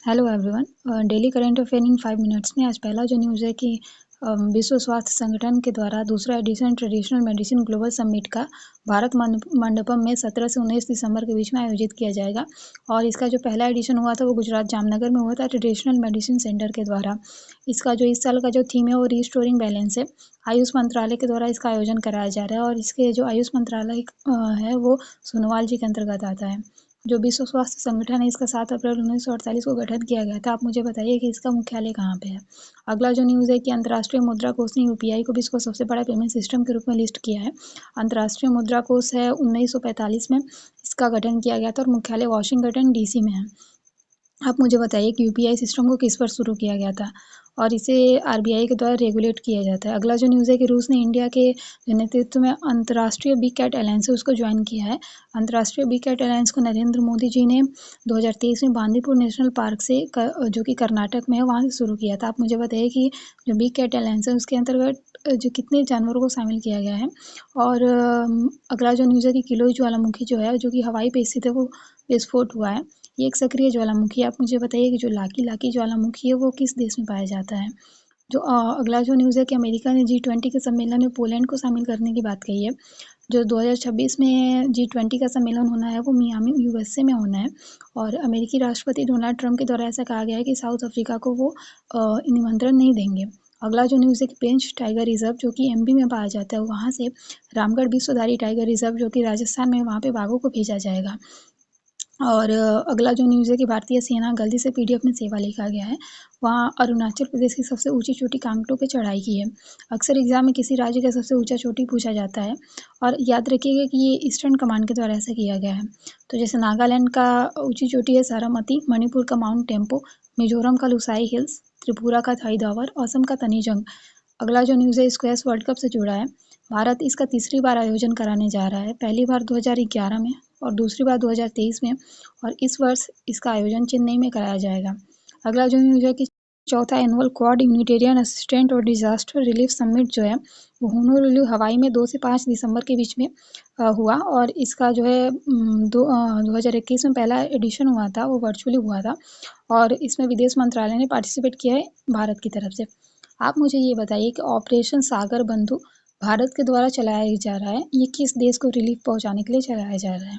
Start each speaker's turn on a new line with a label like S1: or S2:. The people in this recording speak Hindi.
S1: Hello everyone. Daily current affair in 5 minutes में आज पहला जो न्यूज़ है कि विश्व स्वास्थ्य संगठन के द्वारा दूसरा edition traditional medicine global summit का भारत मंडपम में 17 से 19 दिसंबर के बीच में आयोजित किया जाएगा। और इसका जो पहला एडिशन हुआ था वो गुजरात जामनगर में हुआ था ट्रेडिशनल मेडिसिन सेंटर के द्वारा। इसका जो इस साल का जो थीम है वो रिस्टोरिंग बैलेंस है। आयुष मंत्रालय के द्वारा इसका आयोजन कराया जा रहा है और इसके जो आयुष मंत्रालय है वो सोनोवाल जी के अंतर्गत आता है। जो विश्व स्वास्थ्य संगठन है इसका 7 अप्रैल 1948 को गठन किया गया था। आप मुझे बताइए कि इसका मुख्यालय कहाँ पे है। अगला जो न्यूज़ है कि अंतर्राष्ट्रीय मुद्रा कोष ने यूपीआई को विश्व का सबसे बड़ा पेमेंट सिस्टम के रूप में लिस्ट किया है। अंतर्राष्ट्रीय मुद्रा कोष है 1945 में इसका गठन किया गया था और मुख्यालय वॉशिंगटन डीसी में है। आप मुझे बताइए कि यूपीआई सिस्टम को किस पर शुरू किया गया था और इसे आरबीआई के द्वारा रेगुलेट किया जाता है। अगला जो न्यूज़ है कि रूस ने इंडिया के नेतृत्व में अंतर्राष्ट्रीय बिग कैट अलायंस है उसको ज्वाइन किया है। अंतर्राष्ट्रीय बिग कैट अलायंस को नरेंद्र मोदी जी ने 2023 में बांदीपुर नेशनल पार्क से जो कि कर्नाटक में है वहाँ से शुरू किया था। आप मुझे बताइए कि जो बिग कैट अलायंस है उसके अंतर्गत जो कितने जानवरों को शामिल किया गया है। और अगला जो न्यूज़ है कि किलोई ज्वालामुखी जो है जो कि हवाई पे स्थित है वो विस्फोट हुआ है। ये एक सक्रिय ज्वालामुखी है। आप मुझे बताइए कि जो लाकी लाकी ज्वालामुखी है वो किस देश में पाया जाता है। जो अगला जो न्यूज़ है कि अमेरिका ने G20 के सम्मेलन में पोलैंड को शामिल करने की बात कही है। जो 2026 में G20 का सम्मेलन होना है वो मियामी यूएसए में होना है। और अमेरिकी राष्ट्रपति डोनाल्ड ट्रंप के द्वारा ऐसा कहा गया है कि साउथ अफ्रीका को वो निमंत्रण नहीं देंगे। अगला जो न्यूज़ है कि पेंच टाइगर रिजर्व जो कि एमपी में पाया जाता है वहाँ से रामगढ़ विश्वधारी टाइगर रिजर्व जो कि राजस्थान में वहाँ पे बाघों को भेजा जाएगा। और अगला जो न्यूज़ है कि भारतीय सेना गलती से पीडीएफ में सेवा लिखा गया है। वहाँ अरुणाचल प्रदेश की सबसे ऊंची चोटी कांगटो पे चढ़ाई की है। अक्सर एग्जाम में किसी राज्य का सबसे ऊंचा चोटी पूछा जाता है और याद रखिएगा कि ये ईस्टर्न कमांड के द्वारा ऐसा किया गया है। तो जैसे नागालैंड का ऊंची चोटी है सारामती, मणिपुर का माउंट टेम्पो, मिजोरम का लुसाई हिल्स, त्रिपुरा का थाईदावर, असम का तनीजंग। अगला जो न्यूज़ है स्क्वैश वर्ल्ड कप से जुड़ा है। भारत इसका तीसरी बार आयोजन कराने जा रहा है। पहली बार 2011 में और दूसरी बार 2023 में और इस वर्ष इसका आयोजन चेन्नई में कराया जाएगा। अगला जो न्यूज़ है कि चौथा एनुअल क्वाड यूनिटेरियन असिस्टेंट और डिजास्टर रिलीफ समिट जो है वो होनोलुलु हवाई में 2 से 5 दिसंबर के बीच में हुआ और इसका जो है 2021 में पहला एडिशन हुआ था वो वर्चुअली हुआ था और इसमें विदेश मंत्रालय ने पार्टिसिपेट किया है भारत की तरफ से। आप मुझे ये बताइए कि ऑपरेशन सागर बंधु भारत के द्वारा चलाया जा रहा है। ये किस देश को रिलीफ पहुंचाने के लिए चलाया जा रहा है।